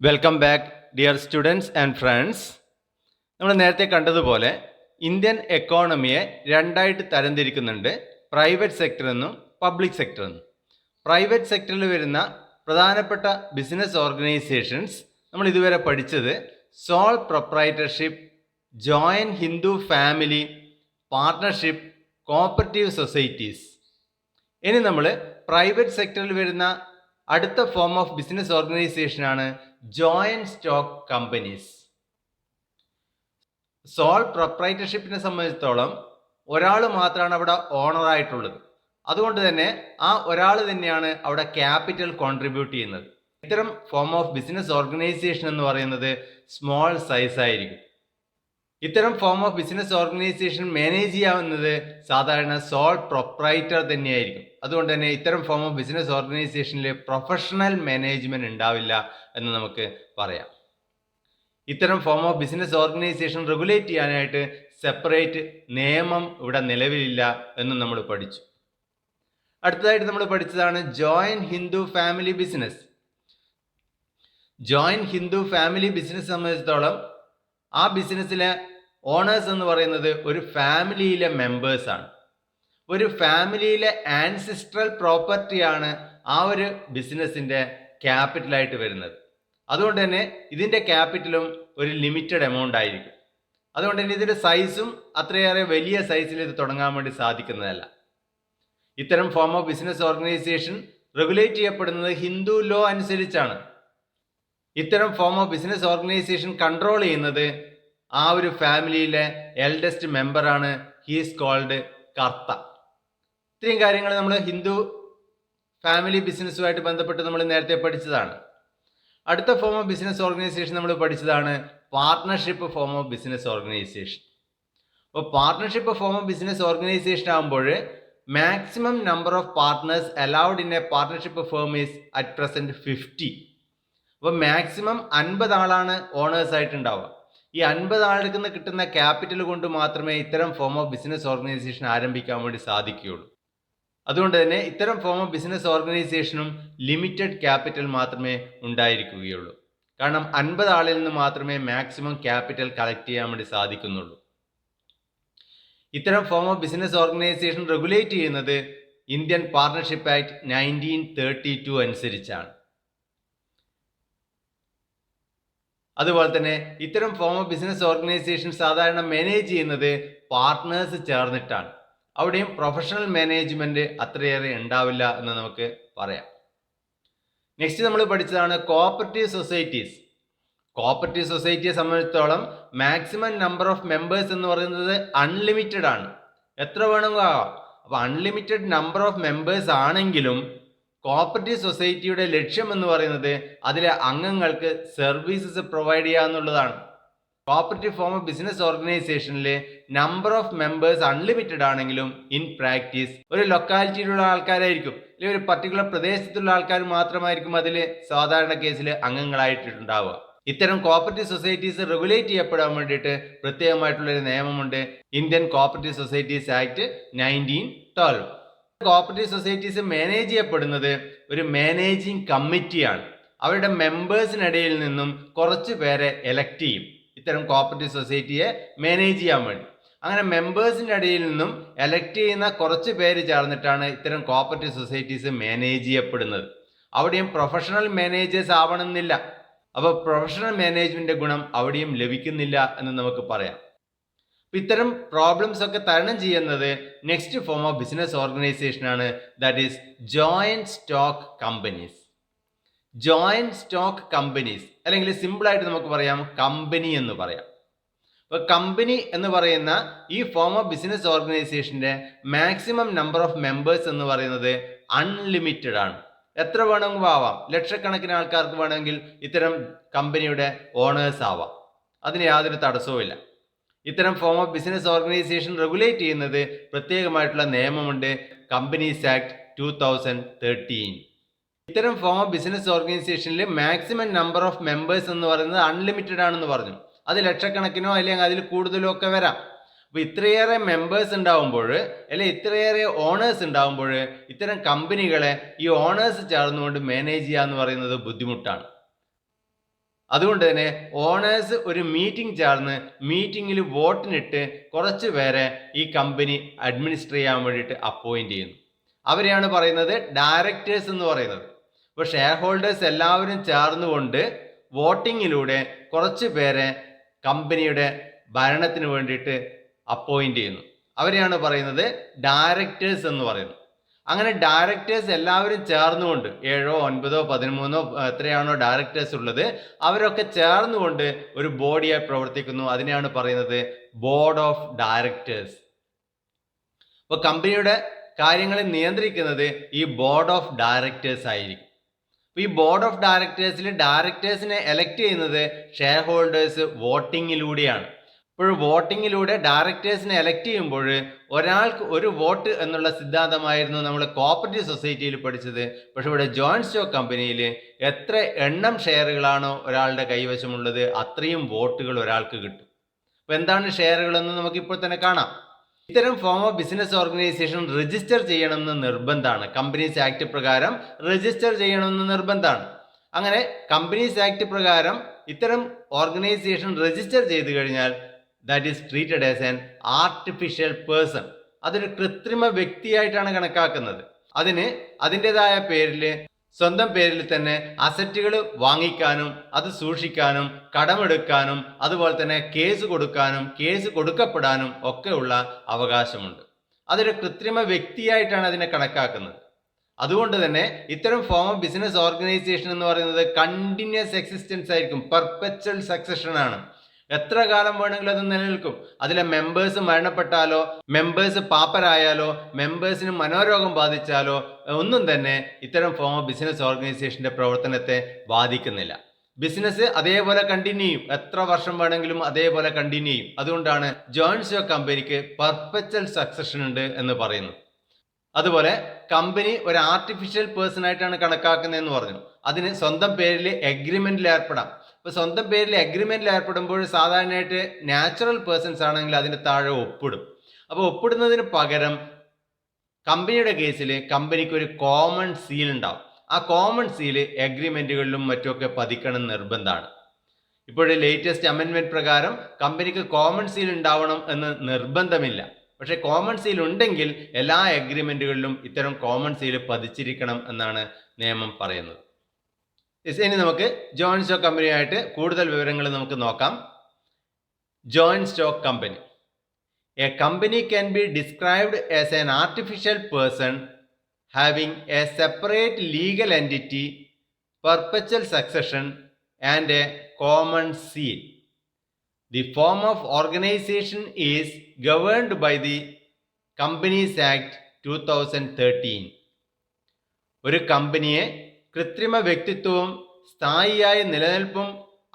Welcome back dear students and friends. നമ്മൾ നേരത്തെ കണ്ടതുപോലെ ഇന്ത്യൻ എക്കോണമിയെ രണ്ടായിട്ട് തരംതിരിക്കുന്നുണ്ട്, പ്രൈവറ്റ് സെക്ടർ എന്നും പബ്ലിക് സെക്ടർ എന്നും. പ്രൈവറ്റ് സെക്ടറിൽ വരുന്ന പ്രധാനപ്പെട്ട ബിസിനസ് ഓർഗനൈസേഷൻസ് നമ്മൾ ഇതുവരെ പഠിച്ചത് sole proprietorship, joint Hindu family, partnership, cooperative societies. ഇനി നമ്മൾ പ്രൈവറ്റ് സെക്ടറിൽ വരുന്ന അടുത്ത ഫോം ഓഫ് ബിസിനസ് ഓർഗനൈസേഷനാണ് ജോയിന്റ് സ്റ്റോക്ക് കമ്പനീസ്. സോൾ പ്രൊപ്രൈറ്റർഷിപ്പിനെ സംബന്ധിച്ചിടത്തോളം ഒരാൾ മാത്രമാണ് അവിടെ ഓണറായിട്ടുള്ളത്. അതുകൊണ്ട് തന്നെ ആ ഒരാൾ തന്നെയാണ് അവിടെ ക്യാപിറ്റൽ കോൺട്രിബ്യൂട്ട് ചെയ്യുന്നത്. ഇത്തരം ഫോം ഓഫ് ബിസിനസ് ഓർഗനൈസേഷൻ എന്ന് പറയുന്നത് സ്മോൾ സൈസ് ആയിരിക്കും. ഇത്തരം form of business organisation manage ചെയ്യാവുന്നത് സാധാരണ സോൾ പ്രൊപ്രൈറ്റർ തന്നെയായിരിക്കും. അതുകൊണ്ട് തന്നെ ഇത്തരം ഫോം ഓഫ് ബിസിനസ് ഓർഗനൈസേഷനിൽ പ്രൊഫഷണൽ മാനേജ്മെന്റ് ഉണ്ടാവില്ല എന്ന് നമുക്ക് പറയാം. ഇത്തരം form of business organisation regulate ചെയ്യാനായിട്ട് സെപ്പറേറ്റ് നിയമം ഇവിടെ നിലവിലില്ല എന്നും നമ്മൾ പഠിച്ചു. അടുത്തതായിട്ട് നമ്മൾ പഠിച്ചതാണ് joint Hindu family business. Joint Hindu family business സംബന്ധിച്ചിടത്തോളം ആ ബിസിനസ്സിലെ ഓണേഴ്സ് എന്ന് പറയുന്നത് ഒരു ഫാമിലിയിലെ മെമ്പേഴ്സാണ്. ഒരു ഫാമിലിയിലെ ആൻസിസ്ട്രൽ പ്രോപ്പർട്ടിയാണ് ആ ഒരു ബിസിനസ്സിൻ്റെ ക്യാപിറ്റലായിട്ട് വരുന്നത്. അതുകൊണ്ട് തന്നെ ഇതിൻ്റെ ക്യാപിറ്റലും ഒരു ലിമിറ്റഡ് എമൗണ്ട് ആയിരിക്കും. അതുകൊണ്ട് തന്നെ ഇതിൻ്റെ സൈസും അത്രയേറെ വലിയ സൈസിൽ ഇത് തുടങ്ങാൻ വേണ്ടി സാധിക്കുന്നതല്ല. ഇത്തരം form of business organisation regulate ചെയ്യപ്പെടുന്നത് ഹിന്ദു ലോ അനുസരിച്ചാണ്. ഇത്തരം form of business organisation control ചെയ്യുന്നത് ആ ഒരു ഫാമിലിയിലെ എൽഡസ്റ്റ് മെമ്പറാണ്. ഹീസ് കോൾഡ് കർത്ത. ഇത്രയും കാര്യങ്ങൾ നമ്മൾ ഹിന്ദു ഫാമിലി ബിസിനസ്സുമായിട്ട് ബന്ധപ്പെട്ട് നമ്മൾ നേരത്തെ പഠിച്ചതാണ്. അടുത്ത ഫോം ഓഫ് ബിസിനസ് ഓർഗനൈസേഷൻ നമ്മൾ പഠിച്ചതാണ് partnership form of business organisation. അപ്പോൾ partnership form of business organisation ആകുമ്പോൾ maximum number of partners allowed in a partnership firm is at present 50. അപ്പോൾ മാക്സിമം 50 ആളാണ് ഓണേഴ്സ് ആയിട്ടുണ്ടാവുക. ഈ 50 ആൾക്ക് നിന്ന് കിട്ടുന്ന ക്യാപിറ്റൽ കൊണ്ട് മാത്രമേ ഇത്തരം ഫോം ഓഫ് ബിസിനസ് ഓർഗനൈസേഷൻ ആരംഭിക്കാൻ വേണ്ടി സാധിക്കുകയുള്ളൂ. അതുകൊണ്ട് തന്നെ ഇത്തരം ഫോം ഓഫ് ബിസിനസ് ഓർഗനൈസേഷനും ലിമിറ്റഡ് ക്യാപിറ്റൽ മാത്രമേ ഉണ്ടായിരിക്കുകയുള്ളൂ. കാരണം 50 ആളിൽ നിന്ന് മാത്രമേ മാക്സിമം ക്യാപിറ്റൽ കളക്ട് ചെയ്യാൻ വേണ്ടി സാധിക്കുന്നുള്ളൂ. ഇത്തരം form of business organisation regulate ചെയ്യുന്നത് ഇന്ത്യൻ പാർട്ണർഷിപ്പ് ആക്ട് 1932 അനുസരിച്ചാണ്. അതുപോലെ തന്നെ ഇത്തരം ഫോം ഓഫ് ബിസിനസ് ഓർഗനൈസേഷൻ സാധാരണ മാനേജ് ചെയ്യുന്നത് പാർട്ട്നേഴ്സ് ചേർന്നിട്ടാണ്. അവിടെയും പ്രൊഫഷണൽ മാനേജ്മെന്റ് അത്രയേറെ ഉണ്ടാവില്ല എന്ന് നമുക്ക് പറയാം. നെക്സ്റ്റ് നമ്മൾ പഠിച്ചതാണ് കോപ്പറേറ്റീവ് സൊസൈറ്റീസ്. കോപ്പറേറ്റീവ് സൊസൈറ്റിയെ സംബന്ധിച്ചിടത്തോളം മാക്സിമം നമ്പർ ഓഫ് മെമ്പേഴ്സ് എന്ന് പറയുന്നത് അൺലിമിറ്റഡ് ആണ്. എത്ര വേണമെങ്കിലും ആകാം. അപ്പോൾ അൺലിമിറ്റഡ് നമ്പർ ഓഫ് മെമ്പേഴ്സ് ആണെങ്കിലും കോപ്പറേറ്റീവ് സൊസൈറ്റിയുടെ ലക്ഷ്യം എന്ന് പറയുന്നത് അതിലെ അംഗങ്ങൾക്ക് സർവീസസ് പ്രൊവൈഡ് ചെയ്യുക എന്നുള്ളതാണ്. കോപ്പറേറ്റീവ് ഫോം ഓഫ് ബിസിനസ് ഓർഗനൈസേഷനിൽ നമ്പർ ഓഫ് മെമ്പേഴ്സ് അൺലിമിറ്റഡ് ആണെങ്കിലും ഇൻ പ്രാക്ടീസ് ഒരു ലൊക്കാലിറ്റിയിലുള്ള ആൾക്കാരായിരിക്കും, അല്ലെങ്കിൽ ഒരു പർട്ടിക്കുലർ പ്രദേശത്തുള്ള ആൾക്കാർ മാത്രമായിരിക്കും അതിൽ സാധാരണ കേസിൽ അംഗങ്ങളായിട്ടുണ്ടാവുക. ഇത്തരം കോപ്പറേറ്റീവ് സൊസൈറ്റീസ് റെഗുലേറ്റ് ചെയ്യപ്പെടാൻ വേണ്ടിയിട്ട് പ്രത്യേകമായിട്ടുള്ളൊരു നിയമമുണ്ട്, Indian cooperative societies act 1912. Cooperative societies manage ചെയ്യപ്പെടുന്നത് ഒരു മാനേജിങ് കമ്മിറ്റിയാണ്. അവരുടെ മെമ്പേഴ്സിനിടയിൽ നിന്നും കുറച്ച് പേരെ എലക്ട് ചെയ്യും ഇത്തരം കോപ്പറേറ്റീവ് സൊസൈറ്റിയെ മാനേജ് ചെയ്യാൻ വേണ്ടി. അങ്ങനെ മെമ്പേഴ്സിൻ്റെ ഇടയിൽ നിന്നും എലക്ട് ചെയ്യുന്ന കുറച്ച് പേര് ചേർന്നിട്ടാണ് ഇത്തരം കോപ്പറേറ്റീവ് സൊസൈറ്റീസ് മാനേജ് ചെയ്യപ്പെടുന്നത്. അവിടെയും പ്രൊഫഷണൽ മാനേജേഴ്സ് ആവണമെന്നില്ല. അപ്പോൾ പ്രൊഫഷണൽ മാനേജ്മെന്റ് ഗുണം അവിടെയും ലഭിക്കുന്നില്ല എന്ന് നമുക്ക് പറയാം. ഇത്തരം പ്രോബ്ലംസ് ഒക്കെ തരണം ചെയ്യുന്നത് next form of business organisation ആണ്, that is joint stock companies. Joint stock companies അല്ലെങ്കിൽ സിമ്പിളായിട്ട് നമുക്ക് പറയാം കമ്പനി എന്ന് പറയാം. അപ്പോൾ കമ്പനി എന്ന് പറയുന്ന ഈ ഫോം ഓഫ് ബിസിനസ് ഓർഗനൈസേഷൻ്റെ മാക്സിമം നമ്പർ ഓഫ് മെമ്പേഴ്സ് എന്ന് പറയുന്നത് അൺലിമിറ്റഡ് ആണ്. എത്ര വേണമെങ്കിലും ആവാം. ലക്ഷക്കണക്കിന് ആൾക്കാർക്ക് വേണമെങ്കിൽ ഇത്തരം കമ്പനിയുടെ ഓണേഴ്സ് ആവാം. അതിന് യാതൊരു തടസ്സവുമില്ല. ഇത്തരം form of business organisation regulate ചെയ്യുന്നത് പ്രത്യേകമായിട്ടുള്ള നിയമമുണ്ട്, കമ്പനീസ് ആക്ട് 2013. ഇത്തരം ഫോം ഓഫ് ബിസിനസ് ഓർഗനൈസേഷനിൽ മാക്സിമം നമ്പർ ഓഫ് മെമ്പേഴ്സ് എന്ന് പറയുന്നത് അൺലിമിറ്റഡ് ആണെന്ന് പറഞ്ഞു. അത് ലക്ഷക്കണക്കിനോ അല്ലെങ്കിൽ അതിൽ കൂടുതലോ ഒക്കെ വരാം. അപ്പോൾ ഇത്രയേറെ മെമ്പേഴ്സ് ഉണ്ടാവുമ്പോൾ അല്ലെങ്കിൽ ഇത്രയേറെ ഓണേഴ്സ് ഉണ്ടാവുമ്പോൾ ഇത്തരം കമ്പനികളെ ഈ ഓണേഴ്സ് ചേർന്നുകൊണ്ട് മാനേജ് ചെയ്യുക എന്ന് പറയുന്നത് ബുദ്ധിമുട്ടാണ്. അതുകൊണ്ട് തന്നെ ഓണേഴ്സ് ഒരു മീറ്റിംഗ് ചേർന്ന് മീറ്റിങ്ങിൽ വോട്ടിനിട്ട് കുറച്ച് പേരെ ഈ കമ്പനി അഡ്മിനിസ്റ്റർ ചെയ്യാൻ വേണ്ടിയിട്ട് അപ്പോയിന്റ് ചെയ്യുന്നു. അവരെയാണ് പറയുന്നത് ഡയറക്ടേഴ്സ് എന്ന് പറയുന്നത്. ഇപ്പോൾ ഷെയർ ഹോൾഡേഴ്സ് എല്ലാവരും ചേർന്നുകൊണ്ട് വോട്ടിങ്ങിലൂടെ കുറച്ച് പേരെ കമ്പനിയുടെ ഭരണത്തിന് വേണ്ടിയിട്ട് അപ്പോയിന്റ് ചെയ്യുന്നു. അവരെയാണ് പറയുന്നത് ഡയറക്ടേഴ്സ് എന്ന് പറയുന്നത്. അങ്ങനെ ഡയറക്ടേഴ്സ് എല്ലാവരും ചേർന്നുകൊണ്ട് 7, 9, 13 എത്രയാണോ ഡയറക്ടേഴ്സ് ഉള്ളത് അവരൊക്കെ ചേർന്നുകൊണ്ട് ഒരു ബോഡിയായി പ്രവർത്തിക്കുന്നു. അതിനെയാണ് പറയുന്നത് ബോർഡ് ഓഫ് ഡയറക്ടേഴ്സ്. അപ്പോൾ കമ്പനിയുടെ കാര്യങ്ങളെ നിയന്ത്രിക്കുന്നത് ഈ ബോർഡ് ഓഫ് ഡയറക്ടേഴ്സ് ആയിരിക്കും. അപ്പോൾ ഈ ബോർഡ് ഓഫ് ഡയറക്ടേഴ്സിൽ ഡയറക്ടേഴ്സിനെ എലക്ട് ചെയ്യുന്നത് ഷെയർ ഹോൾഡേഴ്സ് വോട്ടിങ്ങിലൂടെയാണ്. ഇപ്പോൾ വോട്ടിങ്ങിലൂടെ ഡയറക്ടേഴ്സിനെ എലക്ട് ചെയ്യുമ്പോൾ ഒരാൾക്ക് ഒരു വോട്ട് എന്നുള്ള സിദ്ധാന്തമായിരുന്നു നമ്മൾ കോപ്പറേറ്റീവ് സൊസൈറ്റിയിൽ പഠിച്ചത്. പക്ഷെ ഇവിടെ ജോയിന്റ് സ്റ്റോക്ക് കമ്പനിയിൽ എത്ര എണ്ണം ഷെയറുകളാണോ ഒരാളുടെ കൈവശമുള്ളത് അത്രയും വോട്ടുകൾ ഒരാൾക്ക് കിട്ടും. അപ്പോൾ എന്താണ് ഷെയറുകൾ എന്ന് നമുക്കിപ്പോൾ തന്നെ കാണാം. ഇത്തരം form of business organisation register ചെയ്യണമെന്ന് നിർബന്ധമാണ്. കമ്പനീസ് ആക്ട് പ്രകാരം രജിസ്റ്റർ ചെയ്യണമെന്ന് നിർബന്ധമാണ്. അങ്ങനെ കമ്പനീസ് ആക്ട് പ്രകാരം ഇത്തരം ഓർഗനൈസേഷൻ രജിസ്റ്റർ ചെയ്തു കഴിഞ്ഞാൽ that is treated as an artificial person. അതൊരു കൃത്രിമ വ്യക്തിയായിട്ടാണ് കണക്കാക്കുന്നത്. അതിന് അതിൻ്റെതായ പേരിൽ സ്വന്തം പേരിൽ തന്നെ അസറ്റുകൾ വാങ്ങിക്കാനും അത് സൂക്ഷിക്കാനും കടമെടുക്കാനും അതുപോലെ തന്നെ കേസ് കൊടുക്കാനും കേസ് കൊടുക്കപ്പെടാനും ഒക്കെയുള്ള അവകാശമുണ്ട്. അതൊരു കൃത്രിമ വ്യക്തിയായിട്ടാണ് അതിനെ കണക്കാക്കുന്നത്. അതുകൊണ്ട് തന്നെ ഇത്തരം ഫോം ഓഫ് ബിസിനസ് ഓർഗനൈസേഷൻ എന്ന് പറയുന്നത് കണ്ടിന്യൂസ് എക്സിസ്റ്റൻസ് ആയിരിക്കും, പെർപെച്വൽ സക്സഷൻ ആണ്. എത്ര കാലം വേണമെങ്കിലും അത് നിലനിൽക്കും. അതിലെ മെമ്പേഴ്സ് മരണപ്പെട്ടാലോ മെമ്പേഴ്സ് പാപ്പരായാലോ മെമ്പേഴ്സിന് മനോരോഗം ബാധിച്ചാലോ ഒന്നും തന്നെ ഇത്തരം ഫോം ഓഫ് ബിസിനസ് ഓർഗനൈസേഷന്റെ പ്രവർത്തനത്തെ ബാധിക്കുന്നില്ല. ബിസിനസ് അതേപോലെ കണ്ടിന്യൂ ചെയ്യും, എത്ര വർഷം വേണമെങ്കിലും അതേപോലെ കണ്ടിന്യൂ ചെയ്യും. അതുകൊണ്ടാണ് ജോയിന്റ് സ്റ്റോക്ക് കമ്പനിക്ക് പെർപെച്വൽ സക്സഷൻ ഉണ്ട് എന്ന് പറയുന്നത്. അതുപോലെ കമ്പനി ഒരു ആർട്ടിഫിഷ്യൽ പേഴ്സൺ ആയിട്ടാണ് കണക്കാക്കുന്നതെന്ന് പറഞ്ഞു. അതിന് സ്വന്തം പേരിൽ എഗ്രിമെന്റിൽ ഏർപ്പെടാം. ഇപ്പോൾ സ്വന്തം പേരിൽ എഗ്രിമെന്റിൽ ഏർപ്പെടുമ്പോൾ സാധാരണയായിട്ട് നാച്ചുറൽ പേഴ്സൺസ് ആണെങ്കിൽ അതിന് താഴെ ഒപ്പിടും. അപ്പോൾ ഒപ്പിടുന്നതിന് പകരം കമ്പനിയുടെ കേസിൽ കമ്പനിക്ക് ഒരു കോമൺ സീൽ ഉണ്ടാവും. ആ കോമൺ സീൽ എഗ്രിമെന്റുകളിലും മറ്റുമൊക്കെ പതിക്കണം നിർബന്ധമാണ്. ഇപ്പോഴത്തെ ലേറ്റസ്റ്റ് അമെൻമെന്റ് പ്രകാരം കമ്പനിക്ക് കോമൺ സീൽ ഉണ്ടാവണം എന്ന് നിർബന്ധമില്ല. പക്ഷേ കോമൺ സീൽ ഉണ്ടെങ്കിൽ എല്ലാ എഗ്രിമെന്റുകളിലും ഇത്തരം കോമൺ സീൽ പതിച്ചിരിക്കണം എന്നാണ് നിയമം പറയുന്നത്. ഇനി നമുക്ക് ജോയിന്റ് സ്റ്റോക്ക് കമ്പനിയായിട്ട് കൂടുതൽ വിവരങ്ങൾ നമുക്ക് നോക്കാം. Joint stock company. A company can be described as an artificial person having A separate legal entity, perpetual succession and A common seal. The form of organization is governed by the Companies Act 2013. ഒരു കമ്പനിയെ കൃത്രിമ വ്യക്തിത്വവും സ്ഥായിയായ നിലനിൽപ്പും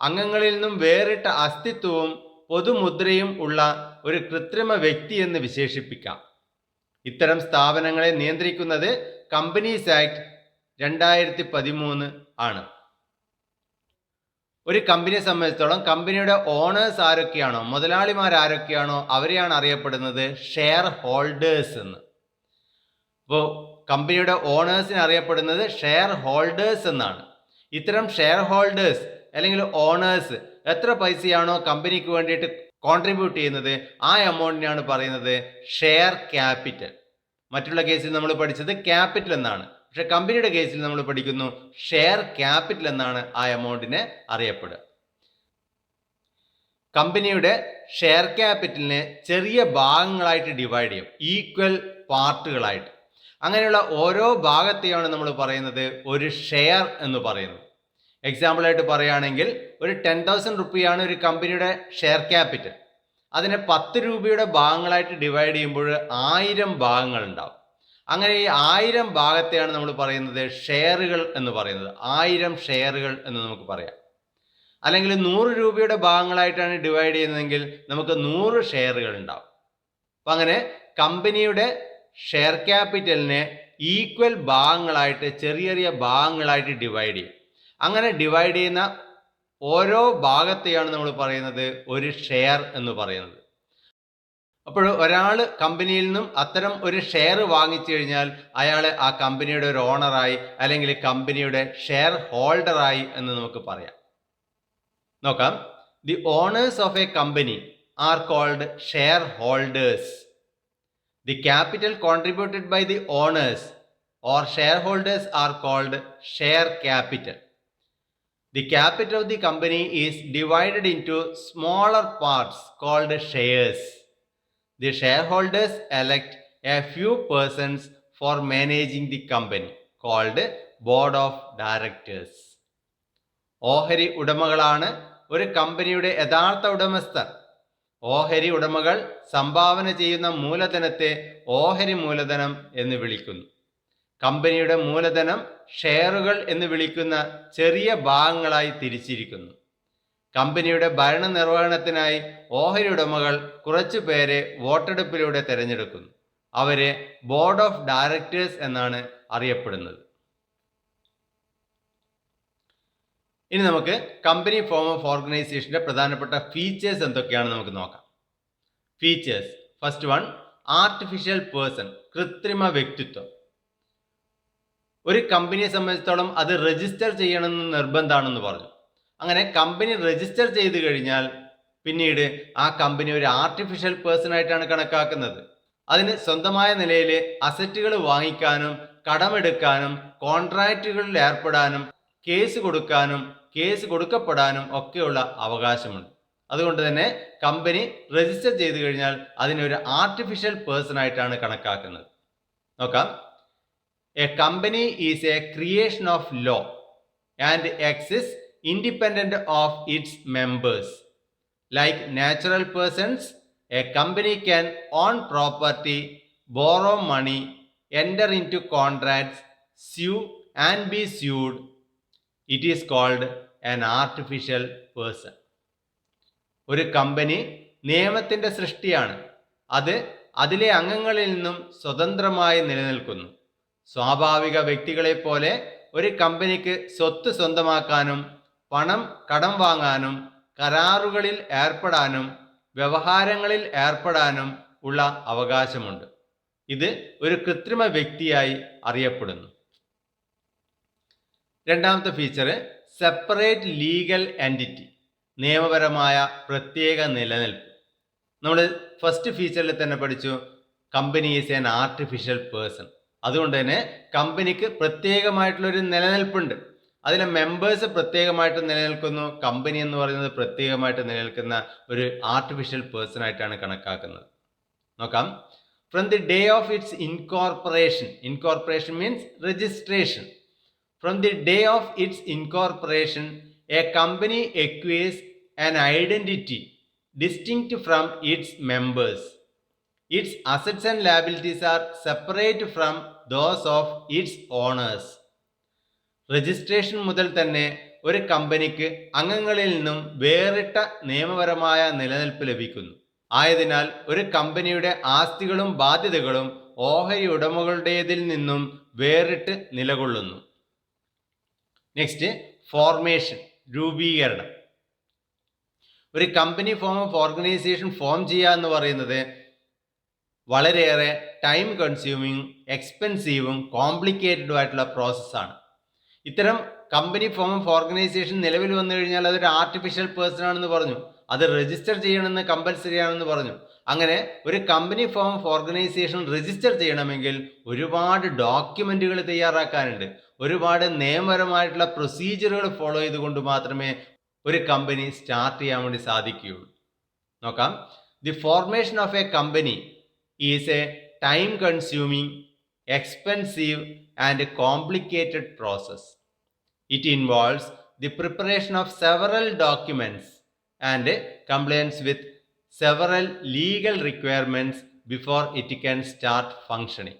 അംഗങ്ങളിൽ നിന്നും വേറിട്ട അസ്തിത്വവും പൊതുമുദ്രയും ഉള്ള ഒരു കൃത്രിമ വ്യക്തി എന്ന് വിശേഷിപ്പിക്കാം. ഇത്തരം സ്ഥാപനങ്ങളെ നിയന്ത്രിക്കുന്നത് കമ്പനീസ് ആക്ട് 2013 ആണ്. ഒരു കമ്പനിയെ സംബന്ധിച്ചിടത്തോളം കമ്പനിയുടെ ഓണേഴ്സ് ആരൊക്കെയാണോ, മുതലാളിമാർ ആരൊക്കെയാണോ അവരെയാണ് അറിയപ്പെടുന്നത് ഷെയർ ഹോൾഡേഴ്സ് എന്ന്. അപ്പോൾ കമ്പനിയുടെ ഓണേഴ്സിന് അറിയപ്പെടുന്നത് ഷെയർ ഹോൾഡേഴ്സ് എന്നാണ്. ഇത്തരം ഷെയർ ഹോൾഡേഴ്സ് അല്ലെങ്കിൽ ഓണേഴ്സ് എത്ര പൈസയാണോ കമ്പനിക്ക് വേണ്ടിയിട്ട് കോൺട്രിബ്യൂട്ട് ചെയ്യുന്നത് ആ എമൗണ്ടിനാണ് പറയുന്നത് ഷെയർ ക്യാപിറ്റൽ. മറ്റുള്ള കേസിൽ നമ്മൾ പഠിച്ചത് ക്യാപിറ്റൽ എന്നാണ്. പക്ഷെ കമ്പനിയുടെ കേസിൽ നമ്മൾ പഠിക്കുന്നു ഷെയർ ക്യാപിറ്റൽ എന്നാണ് ആ എമൗണ്ടിനെ അറിയപ്പെടുക. കമ്പനിയുടെ ഷെയർ ക്യാപിറ്റലിനെ ചെറിയ ഭാഗങ്ങളായിട്ട് ഡിവൈഡ് ചെയ്യും, ഈക്വൽ പാർട്ടുകളായിട്ട്. അങ്ങനെയുള്ള ഓരോ ഭാഗത്തെയാണ് നമ്മൾ പറയുന്നത് ഒരു ഷെയർ എന്ന് പറയുന്നത്. എക്സാമ്പിളായിട്ട് പറയുകയാണെങ്കിൽ ഒരു 10,000 റുപ്പിയാണ് ഒരു കമ്പനിയുടെ ഷെയർ ക്യാപിറ്റൽ. അതിനെ 10 രൂപയുടെ ഭാഗങ്ങളായിട്ട് ഡിവൈഡ് ചെയ്യുമ്പോൾ 1000 ഭാഗങ്ങൾ ഉണ്ടാവും. അങ്ങനെ ഈ 1000 ഭാഗത്തെയാണ് നമ്മൾ പറയുന്നത് ഷെയറുകൾ എന്ന് പറയുന്നത്. 1000 ഷെയറുകൾ എന്ന് നമുക്ക് പറയാം. അല്ലെങ്കിൽ 100 രൂപയുടെ ഭാഗങ്ങളായിട്ടാണ് ഡിവൈഡ് ചെയ്യുന്നതെങ്കിൽ നമുക്ക് 100 ഷെയറുകൾ ഉണ്ടാവും. അപ്പം അങ്ങനെ കമ്പനിയുടെ ഷെയർ ക്യാപിറ്റലിനെ ഈക്വൽ ഭാഗങ്ങളായിട്ട് ചെറിയ ചെറിയ ഭാഗങ്ങളായിട്ട് ഡിവൈഡ് ചെയ്യും. അങ്ങനെ ഡിവൈഡ് ചെയ്യുന്ന ഓരോ ഭാഗത്തെയാണ് നമ്മൾ പറയുന്നത് ഒരു ഷെയർ എന്ന് പറയുന്നത്. അപ്പോൾ ഒരാൾ കമ്പനിയിൽ നിന്നും അത്തരം ഒരു ഷെയർ വാങ്ങിച്ചു കഴിഞ്ഞാൽ അയാൾ ആ കമ്പനിയുടെ ഒരു ഓണറായി അല്ലെങ്കിൽ കമ്പനിയുടെ ഷെയർ ഹോൾഡറായി എന്ന് നമുക്ക് പറയാം. നോക്കാം. The owners of a company are called share holders. The capital contributed by the owners or shareholders are called share capital. The capital of the company is divided into smaller parts called shares. The shareholders elect a few persons for managing the company called board of directors. ഓഹരി ഉടമകളാണ് ഒരു കമ്പനിയുടെ യഥാർത്ഥ ഉടമസ്ഥർ. ഓഹരി ഉടമകൾ സംഭാവന ചെയ്യുന്ന മൂലധനത്തെ ഓഹരി മൂലധനം എന്ന് വിളിക്കുന്നു. കമ്പനിയുടെ മൂലധനം ഷെയറുകൾ എന്ന് വിളിക്കുന്ന ചെറിയ ഭാഗങ്ങളായി തിരിച്ചിരിക്കുന്നു. കമ്പനിയുടെ ഭരണനിർവഹണത്തിനായി ഓഹരി ഉടമകൾ കുറച്ചു പേരെ വോട്ടെടുപ്പിലൂടെ തിരഞ്ഞെടുക്കുന്നു. അവരെ ബോർഡ് ഓഫ് ഡയറക്ടേഴ്സ് എന്നാണ് അറിയപ്പെടുന്നത്. ഇനി നമുക്ക് കമ്പനി ഫോം ഓഫ് ഓർഗനൈസേഷന്റെ പ്രധാനപ്പെട്ട ഫീച്ചേഴ്സ് എന്തൊക്കെയാണെന്ന് നമുക്ക് നോക്കാം. Features. First one, artificial person, കൃത്രിമ വ്യക്തിത്വം. ഒരു കമ്പനിയെ സംബന്ധിച്ചിടത്തോളം അത് രജിസ്റ്റർ ചെയ്യണമെന്ന് നിർബന്ധമാണെന്ന് പറഞ്ഞു. അങ്ങനെ കമ്പനി രജിസ്റ്റർ ചെയ്ത് കഴിഞ്ഞാൽ പിന്നീട് ആ കമ്പനി ഒരു ആർട്ടിഫിഷ്യൽ പേഴ്സൺ ആയിട്ടാണ് കണക്കാക്കുന്നത്. അതിന് സ്വന്തമായ നിലയിൽ അസറ്റുകൾ വാങ്ങിക്കാനും കടമെടുക്കാനും കോൺട്രാക്റ്റുകളിൽ ഏർപ്പെടാനും കേസ് കൊടുക്കാനും കേസ് കൊടുക്കപ്പെടാനും ഒക്കെയുള്ള അവകാശമുണ്ട്. അതുകൊണ്ട് തന്നെ കമ്പനി രജിസ്റ്റർ ചെയ്ത് കഴിഞ്ഞാൽ അതിനൊരു ആർട്ടിഫിഷ്യൽ പേഴ്സൺ ആയിട്ടാണ് കണക്കാക്കുന്നത്. നോക്കാം. A company is a creation of law and exists independent of its members. Like natural persons, a company can own property, borrow money, enter into contracts, sue and be sued. It is called an artificial person. ഒരു company നിയമത്തിന്റെ സൃഷ്ടിയാണ്. അത് അതിലെ അംഗങ്ങളിൽ നിന്നും സ്വതന്ത്രമായി നിലനിൽക്കുന്നു. സ്വാഭാവിക വ്യക്തികളെ പോലെ ഒരു കമ്പനിക്ക് സ്വത്ത് സ്വന്തമാക്കാനും പണം കടം വാങ്ങാനും കരാറുകളിൽ ഏർപ്പെടാനും വ്യവഹാരങ്ങളിൽ ഏർപ്പെടാനും ഉള്ള അവകാശമുണ്ട്. ഇത് ഒരു കൃത്രിമ വ്യക്തിയായി അറിയപ്പെടുന്നു. രണ്ടാമത്തെ ഫീച്ചർ, സെപ്പറേറ്റ് ലീഗൽ എൻറ്റിറ്റി, നിയമപരമായ പ്രത്യേക നിലനിൽപ്പ്. നമ്മൾ ഫസ്റ്റ് ഫീച്ചറിൽ തന്നെ പഠിച്ചു, company is an artificial person. അതുകൊണ്ട് തന്നെ കമ്പനിക്ക് പ്രത്യേകമായിട്ടുള്ളൊരു നിലനിൽപ്പുണ്ട്. അതിലെ മെമ്പേഴ്സ് പ്രത്യേകമായിട്ട് നിലനിൽക്കുന്നു. കമ്പനി എന്ന് പറയുന്നത് പ്രത്യേകമായിട്ട് നിലനിൽക്കുന്ന ഒരു ആർട്ടിഫിഷ്യൽ പേഴ്സൺ ആയിട്ടാണ് കണക്കാക്കുന്നത്. നോക്കാം. From the day of its incorporation means registration. From the day of its incorporation A company acquires an identity distinct from its members. Its assets and liabilities are separate from those of its owners. Registration മുതൽ തന്നെ ഒരു കമ്പനിക്ക് അംഗങ്ങളിൽ നിന്നും വേറിട്ട നിയമപരമായ നിലനിൽപ്പ് ലഭിക്കുന്നു. ആയതിനാൽ ഒരു കമ്പനിയുടെ ആസ്തികളും ബാധ്യതകളും ഓഹരി ഉടമകളുടേതിൽ നിന്നും വേറിട്ട് നിലകൊള്ളുന്നു. നെക്സ്റ്റ്, ഫോർമേഷൻ, രൂപീകരണം. ഒരു company form of organisation form ചെയ്യുക എന്ന് പറയുന്നത് വളരെയേറെ ടൈം കൺസ്യൂമിങ്, എക്സ്പെൻസീവും കോംപ്ലിക്കേറ്റഡും ആയിട്ടുള്ള പ്രോസസ്സാണ്. ഇത്തരം കമ്പനി ഫോം ഓഫ് ഓർഗനൈസേഷൻ നിലവിൽ വന്നു കഴിഞ്ഞാൽ അതൊരു ആർട്ടിഫിഷ്യൽ പേഴ്സൺ ആണെന്ന് പറഞ്ഞു. അത് രജിസ്റ്റർ ചെയ്യണമെന്ന് കമ്പൽസറി ആണെന്ന് പറഞ്ഞു. അങ്ങനെ ഒരു company form of organisation register ചെയ്യണമെങ്കിൽ ഒരുപാട് ഡോക്യുമെന്റുകൾ തയ്യാറാക്കാനുണ്ട്. ഒരുപാട് നിയമപരമായിട്ടുള്ള പ്രൊസീജിയറുകൾ ഫോളോ ചെയ്തുകൊണ്ട് മാത്രമേ ഒരു കമ്പനി സ്റ്റാർട്ട് ചെയ്യാൻ വേണ്ടി സാധിക്കുകയുള്ളൂ. നോക്കാം. The formation of a company is A time consuming, expensive and complicated process. It involves the preparation of several documents and compliance with several legal requirements before it can start functioning.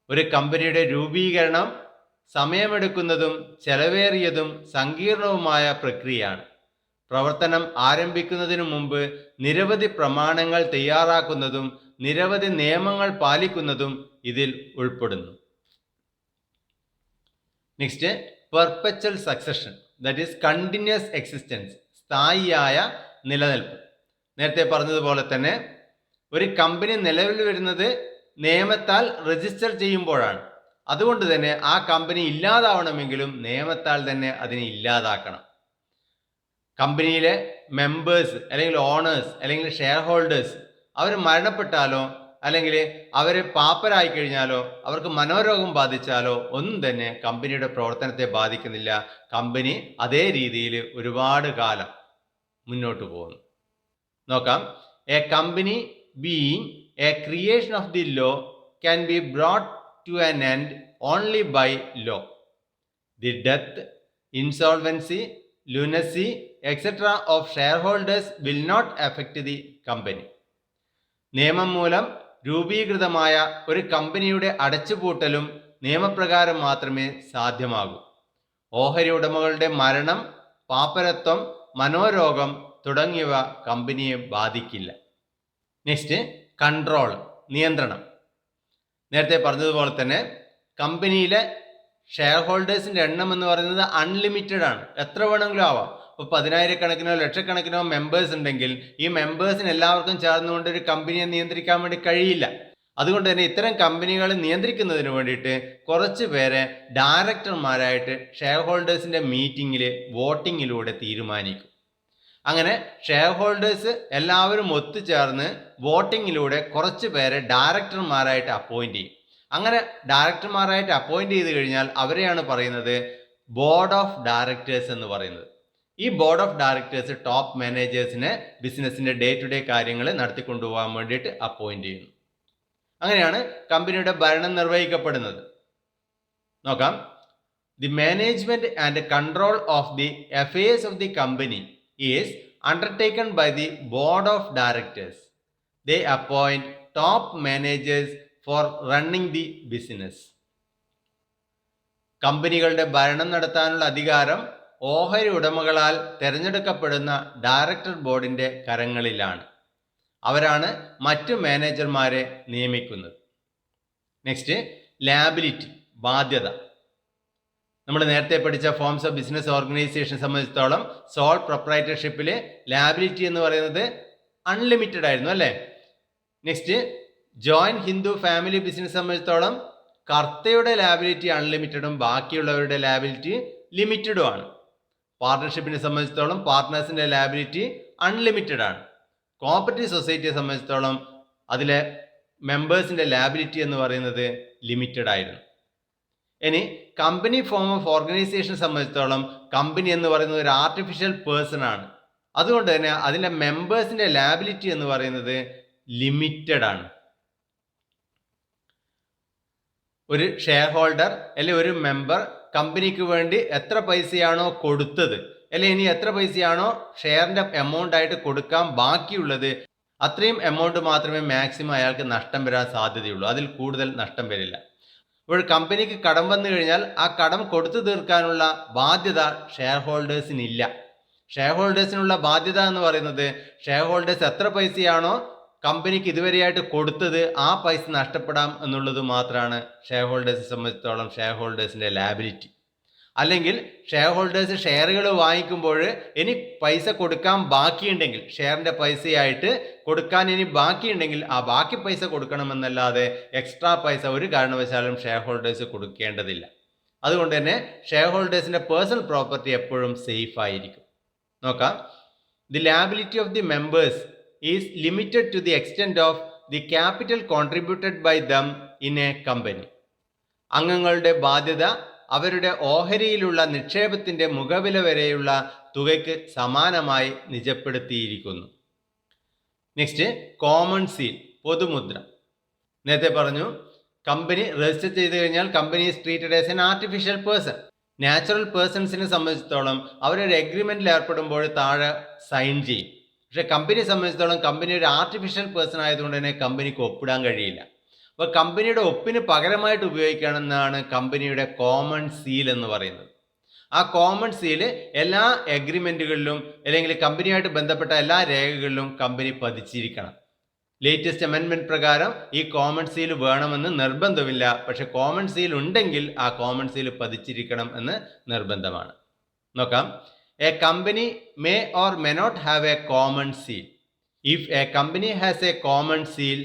ഒരു കമ്പനിയുടെ രൂപീകരണം സമയമെടുക്കുന്നതും ചെലവേറിയതും സങ്കീർണവുമായ പ്രക്രിയയാണ്. പ്രവർത്തനം ആരംഭിക്കുന്നതിനു മുമ്പ് നിരവധി പ്രമാണങ്ങൾ തയ്യാറാക്കുന്നതും നിരവധി നിയമങ്ങൾ പാലിക്കുന്നതും ഇതിൽ ഉൾപ്പെടുന്നു. Next, perpetual succession, that is continuous existence, സ്ഥായിയായ നിലനിൽപ്പ്. നേരത്തെ പറഞ്ഞതുപോലെ തന്നെ ഒരു കമ്പനി നിലവിൽ വരുന്നത് നിയമത്താൽ രജിസ്റ്റർ ചെയ്യുമ്പോഴാണ്. അതുകൊണ്ട് തന്നെ ആ കമ്പനി ഇല്ലാതാവണമെങ്കിലും നിയമത്താൽ തന്നെ അതിനെ ഇല്ലാതാക്കണം. കമ്പനിയിലെ മെമ്പേഴ്സ് അല്ലെങ്കിൽ ഓണേഴ്സ് അല്ലെങ്കിൽ ഷെയർ ഹോൾഡേഴ്സ് അവർ മരണപ്പെട്ടാലോ അല്ലെങ്കിൽ അവർ പാപ്പരായി കഴിഞ്ഞാലോ അവർക്ക് മനോരോഗം ബാധിച്ചാലോ ഒന്നും തന്നെ കമ്പനിയുടെ പ്രവർത്തനത്തെ ബാധിക്കുന്നില്ല. കമ്പനി അതേ രീതിയിൽ ഒരുപാട് കാലം മുന്നോട്ട് പോകുന്നു. നോക്കാം. A company being a creation of the law can be brought to an end only by law. The death, insolvency, lunacy, etc. of shareholders will not affect the company. നിയമം മൂലം രൂപീകൃതമായ ഒരു കമ്പനിയുടെ അടച്ചുപൂട്ടലും നിയമപ്രകാരം മാത്രമേ സാധ്യമാകൂ. ഓഹരി ഉടമകളുടെ മരണം, പാപ്പരത്വം, മനോരോഗം തുടങ്ങിയവ കമ്പനിയെ ബാധിക്കില്ല. നെക്സ്റ്റ്, കൺട്രോൾ, നിയന്ത്രണം. നേരത്തെ പറഞ്ഞതുപോലെ തന്നെ കമ്പനിയിലെ ഷെയർ ഹോൾഡേഴ്സിൻ്റെ എണ്ണം എന്ന് പറയുന്നത് അൺലിമിറ്റഡ് ആണ്. എത്ര വേണമെങ്കിലും ആവാം. ഇപ്പോൾ 10,000-കണക്കിനോ ലക്ഷക്കണക്കിനോ മെമ്പേഴ്സ് ഉണ്ടെങ്കിൽ ഈ മെമ്പേഴ്സിന് എല്ലാവർക്കും ചേർന്നുകൊണ്ട് ഒരു കമ്പനിയെ നിയന്ത്രിക്കാൻ വേണ്ടി കഴിയില്ല. അതുകൊണ്ട് തന്നെ ഇത്തരം കമ്പനികളെ നിയന്ത്രിക്കുന്നതിന് വേണ്ടിയിട്ട് കുറച്ച് പേരെ ഡയറക്ടർമാരായിട്ട് ഷെയർ ഹോൾഡേഴ്സിൻ്റെ മീറ്റിങ്ങിൽ വോട്ടിങ്ങിലൂടെ തീരുമാനിക്കും. അങ്ങനെ ഷെയർ ഹോൾഡേഴ്സ് എല്ലാവരും ഒത്തുചേർന്ന് വോട്ടിങ്ങിലൂടെ കുറച്ച് പേരെ ഡയറക്ടർമാരായിട്ട് അപ്പോയിൻറ്റ് ചെയ്യും. അങ്ങനെ ഡയറക്ടർമാരായിട്ട് അപ്പോയിൻറ്റ് ചെയ്ത് കഴിഞ്ഞാൽ അവരെയാണ് പറയുന്നത് ബോർഡ് ഓഫ് ഡയറക്ടേഴ്സ് എന്ന് പറയുന്നത്. ഈ ബോർഡ് ഓഫ് ഡയറക്ടേഴ്സ് ടോപ്പ് മാനേജേഴ്സിനെ ബിസിനസ്സിൻ്റെ ഡേ ടു ഡേ കാര്യങ്ങൾ നടത്തിക്കൊണ്ടുപോകാൻ വേണ്ടിയിട്ട് അപ്പോയിൻറ്റ് ചെയ്യുന്നു. അങ്ങനെയാണ് കമ്പനിയുടെ ഭരണം നിർവഹിക്കപ്പെടുന്നത്. നോക്കാം. The management and control of the affairs of the company is undertaken by the board of directors. They appoint top managers for running the business. കമ്പനികളുടെ ഭരണം നടത്താനുള്ള അധികാരം ഓഹരി ഉടമകളാൽ തിരഞ്ഞെടുക്കപ്പെടുന്ന ഡയറക്ടർ ബോർഡിൻ്റെ കരങ്ങളിലാണ്. അവരാണ് മറ്റു മാനേജർമാരെ നിയമിക്കുന്നത്. നെക്സ്റ്റ്, ലാബിലിറ്റി, ബാധ്യത. നമ്മൾ നേരത്തെ പഠിച്ച ഫോംസ് ഓഫ് ബിസിനസ് ഓർഗനൈസേഷൻ സംബന്ധിച്ചിടത്തോളം സോൾ പ്രൊപ്രൈറ്റർഷിപ്പിൽ ലാബിലിറ്റി എന്ന് പറയുന്നത് അൺലിമിറ്റഡ് ആയിരുന്നു അല്ലേ. Next, joint Hindu family business സംബന്ധിച്ചിടത്തോളം കർത്തയുടെ ലാബിലിറ്റി അൺലിമിറ്റഡും ബാക്കിയുള്ളവരുടെ ലാബിലിറ്റി ലിമിറ്റഡും ആണ്. പാർട്ണർഷിപ്പിനെ സംബന്ധിച്ചിടത്തോളം പാർട്ട്നേഴ്സിൻ്റെ ലാബിലിറ്റി അൺലിമിറ്റഡ് ആണ്. കോപ്പറേറ്റീവ് സൊസൈറ്റിയെ സംബന്ധിച്ചിടത്തോളം അതിലെ മെമ്പേഴ്സിൻ്റെ ലാബിലിറ്റി എന്ന് പറയുന്നത് ലിമിറ്റഡ് ആയിരുന്നു. ഇനി കമ്പനി ഫോം ഓഫ് ഓർഗനൈസേഷൻ സംബന്ധിച്ചിടത്തോളം കമ്പനി എന്ന് പറയുന്നത് ഒരു ആർട്ടിഫിഷ്യൽ പേഴ്സൺ ആണ്. അതുകൊണ്ട് തന്നെ അതിൻ്റെ മെമ്പേഴ്സിൻ്റെ ലാബിലിറ്റി എന്ന് പറയുന്നത് ലിമിറ്റഡ് ആണ്. ഒരു ഷെയർ ഹോൾഡർ അല്ലെങ്കിൽ ഒരു മെമ്പർ കമ്പനിക്ക് വേണ്ടി എത്ര പൈസയാണോ കൊടുത്തത് അല്ലെങ്കിൽ ഇനി എത്ര പൈസയാണോ ഷെയറിൻ്റെ എമൗണ്ട് ആയിട്ട് കൊടുക്കാൻ ബാക്കിയുള്ളത് അത്രയും എമൗണ്ട് മാത്രമേ മാക്സിമം അയാൾക്ക് നഷ്ടം വരാൻ സാധ്യതയുള്ളൂ. അതിൽ കൂടുതൽ നഷ്ടം വരില്ല. ഇപ്പോൾ കമ്പനിക്ക് കടം വന്നു കഴിഞ്ഞാൽ ആ കടം കൊടുത്തു തീർക്കാനുള്ള ബാധ്യത ഷെയർ ഹോൾഡേഴ്സിനില്ല. ഷെയർ ഹോൾഡേഴ്സിനുള്ള ബാധ്യത എന്ന് പറയുന്നത് ഷെയർ ഹോൾഡേഴ്സ് എത്ര പൈസയാണോ കമ്പനിക്ക് ഇതുവരെയായിട്ട് കൊടുത്തത് ആ പൈസ നഷ്ടപ്പെടാം എന്നുള്ളത് മാത്രമാണ് ഷെയർ ഹോൾഡേഴ്സിനെ സംബന്ധിച്ചിടത്തോളം ഷെയർ ഹോൾഡേഴ്സിൻ്റെ ലാബിലിറ്റി. അല്ലെങ്കിൽ ഷെയർ ഹോൾഡേഴ്സ് ഷെയറുകൾ വാങ്ങിക്കുമ്പോൾ ഇനി പൈസ കൊടുക്കാൻ ബാക്കിയുണ്ടെങ്കിൽ ഷെയറിൻ്റെ പൈസയായിട്ട് കൊടുക്കാൻ ഇനി ബാക്കിയുണ്ടെങ്കിൽ ആ ബാക്കി പൈസ കൊടുക്കണമെന്നല്ലാതെ എക്സ്ട്രാ പൈസ ഒരു കാരണവശാലും ഷെയർ ഹോൾഡേഴ്സ് കൊടുക്കേണ്ടതില്ല. അതുകൊണ്ട് തന്നെ ഷെയർ ഹോൾഡേഴ്സിൻ്റെ പേഴ്സണൽ പ്രോപ്പർട്ടി എപ്പോഴും സേഫ് ആയിരിക്കും. നോക്കാം. The liability of the members is limited to the extent of the capital contributed by them in a company. അംഗങ്ങളുടെ ബാധ്യത അവരുടെ ഓഹരിയിലുള്ള നിക്ഷേപത്തിൻ്റെ മുഖവില വരെയുള്ള തുകയ്ക്ക് സമാനമായി നിജപ്പെടുത്തിയിരിക്കുന്നു. നെക്സ്റ്റ്, കോമൺ സീൽ, പൊതുമുദ്ര. നേരത്തെ പറഞ്ഞു കമ്പനി രജിസ്റ്റർ ചെയ്ത് കഴിഞ്ഞാൽ company is treated as an artificial person. Natural പേഴ്സൺസിനെ സംബന്ധിച്ചിടത്തോളം അവരൊരു എഗ്രിമെൻറ്റിൽ ഏർപ്പെടുമ്പോൾ താഴെ സൈൻ ചെയ്യും. പക്ഷേ കമ്പനിയെ സംബന്ധിച്ചിടത്തോളം കമ്പനി ഒരു ആർട്ടിഫിഷ്യൽ പേഴ്സൺ ആയതുകൊണ്ട് തന്നെ കമ്പനിക്ക് ഒപ്പിടാൻ കഴിയില്ല. അപ്പോൾ കമ്പനിയുടെ ഒപ്പിന് പകരമായിട്ട് ഉപയോഗിക്കണമെന്നാണ് കമ്പനിയുടെ കോമൺ സീൽ എന്ന് പറയുന്നത്. ആ കോമൺ സീല് എല്ലാ എഗ്രിമെൻറ്റുകളിലും അല്ലെങ്കിൽ കമ്പനിയായിട്ട് ബന്ധപ്പെട്ട എല്ലാ രേഖകളിലും കമ്പനി പതിച്ചിരിക്കണം. ലേറ്റസ്റ്റ് അമെൻമെൻറ്റ് പ്രകാരം ഈ കോമൺ സീൽ വേണമെന്ന് നിർബന്ധമില്ല. പക്ഷെ കോമൺ സീൽ ഉണ്ടെങ്കിൽ ആ കോമൺ സീൽ പതിച്ചിരിക്കണം എന്ന് നിർബന്ധമാണ്. നോക്കാം. A company may or may not have a common seal. If a company has a common seal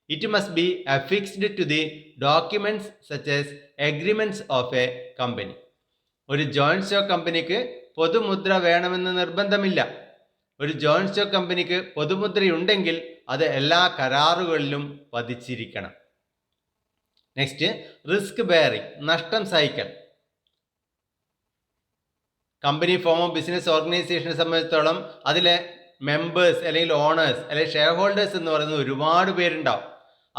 it must be affixed to the documents such as agreements of a company. ഒരു joint stock കമ്പനിക്ക് പൊതുമുദ്ര വേണമെന്ന് നിർബന്ധമില്ല. ഒരു joint stock കമ്പനിക്ക് പൊതുമുദ്രയുണ്ടെങ്കിൽ അത് എല്ലാ കരാറുകളിലും പതിച്ചിരിക്കണം. Next, risk bearing, നഷ്ടം സഹിക്കൽ. Company form of business ഓർഗനൈസേഷനെ സംബന്ധിച്ചിടത്തോളം അതിലെ മെമ്പേഴ്സ് അല്ലെങ്കിൽ ഓണേഴ്സ് അല്ലെങ്കിൽ ഷെയർ ഹോൾഡേഴ്സ് എന്ന് പറയുന്നത് ഒരുപാട് പേരുണ്ടാവും.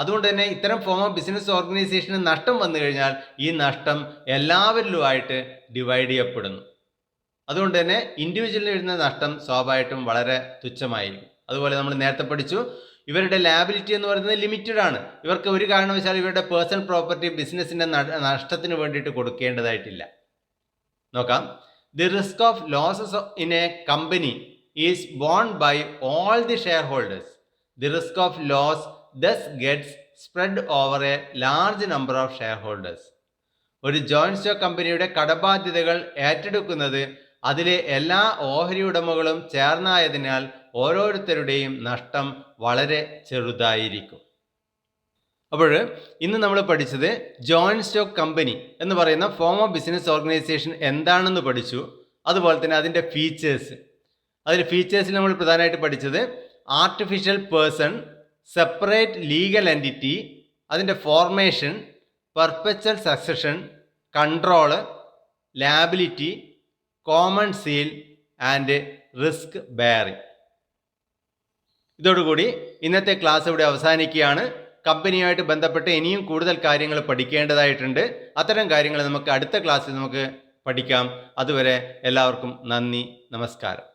അതുകൊണ്ട് തന്നെ ഇത്തരം ഫോം ഓഫ് ബിസിനസ് ഓർഗനൈസേഷന് നഷ്ടം വന്നു കഴിഞ്ഞാൽ ഈ നഷ്ടം എല്ലാവരിലുമായിട്ട് ഡിവൈഡ് ചെയ്യപ്പെടുന്നു. അതുകൊണ്ട് തന്നെ ഇൻഡിവിജ്വലിന് വരുന്ന നഷ്ടം സ്വാഭാവികമായിട്ടും വളരെ തുച്ഛമായിരിക്കും. അതുപോലെ നമ്മൾ നേരത്തെ പഠിച്ചു, ഇവരുടെ ലാബിലിറ്റി എന്ന് പറയുന്നത് ലിമിറ്റഡ് ആണ്. ഇവർക്ക് ഒരു കാരണവശാലും ഇവരുടെ പേഴ്സണൽ പ്രോപ്പർട്ടി ബിസിനസിന്റെ നഷ്ടത്തിന് വേണ്ടിയിട്ട് കൊടുക്കേണ്ടതായിട്ടില്ല. നോക്കാം. The risk of losses in a company is borne by all the share holders. The risk of loss thus gets spread over a large number of shareholders. ഒരു ജോയിന്റ് സ്റ്റോക്ക് കമ്പനിയുടെ കടബാധ്യതകൾ ഏറ്റെടുക്കുന്നത് അതിലെ എല്ലാ ഓഹരി ഉടമകളും ചേർന്നായതിനാൽ ഓരോരുത്തരുടെയും നഷ്ടം വളരെ ചെറുതായിരിക്കും. അപ്പോൾ ഇന്ന് നമ്മൾ പഠിച്ചത് ജോയിന്റ് സ്റ്റോക്ക് കമ്പനി എന്ന് പറയുന്ന ഫോം ഓഫ് ബിസിനസ് ഓർഗനൈസേഷൻ എന്താണെന്ന് പഠിച്ചു. അതുപോലെ തന്നെ അതിൻ്റെ ഫീച്ചേഴ്സ്. അതിൽ ഫീച്ചേഴ്സിൽ നമ്മൾ പ്രധാനമായിട്ട് പഠിച്ചത് artificial person, separate legal entity, അതിൻ്റെ formation, perpetual succession, control, liability, common seal and risk bearing. ഇതോടുകൂടി ഇന്നത്തെ ക്ലാസ് ഇവിടെ അവസാനിക്കുകയാണ്. കമ്പനിയുമായിട്ട് ബന്ധപ്പെട്ട് ഇനിയും കൂടുതൽ കാര്യങ്ങൾ പഠിക്കേണ്ടതായിട്ടുണ്ട്. അത്തരം കാര്യങ്ങൾ നമുക്ക് അടുത്ത ക്ലാസ്സിൽ നമുക്ക് പഠിക്കാം. അതുവരെ എല്ലാവർക്കും നന്ദി, നമസ്കാരം.